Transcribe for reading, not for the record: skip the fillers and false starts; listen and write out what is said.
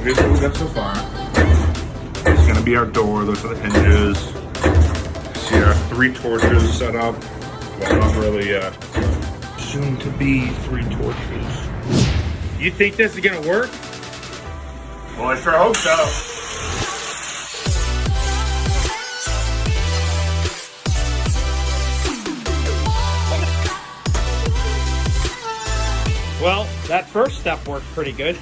here's what we got so far. It's gonna be our door. Those are the hinges. See our 3 torches set up. Well, not really soon to be 3 torches. You think this is gonna work? Well, I sure hope so. Well, that first step worked pretty good.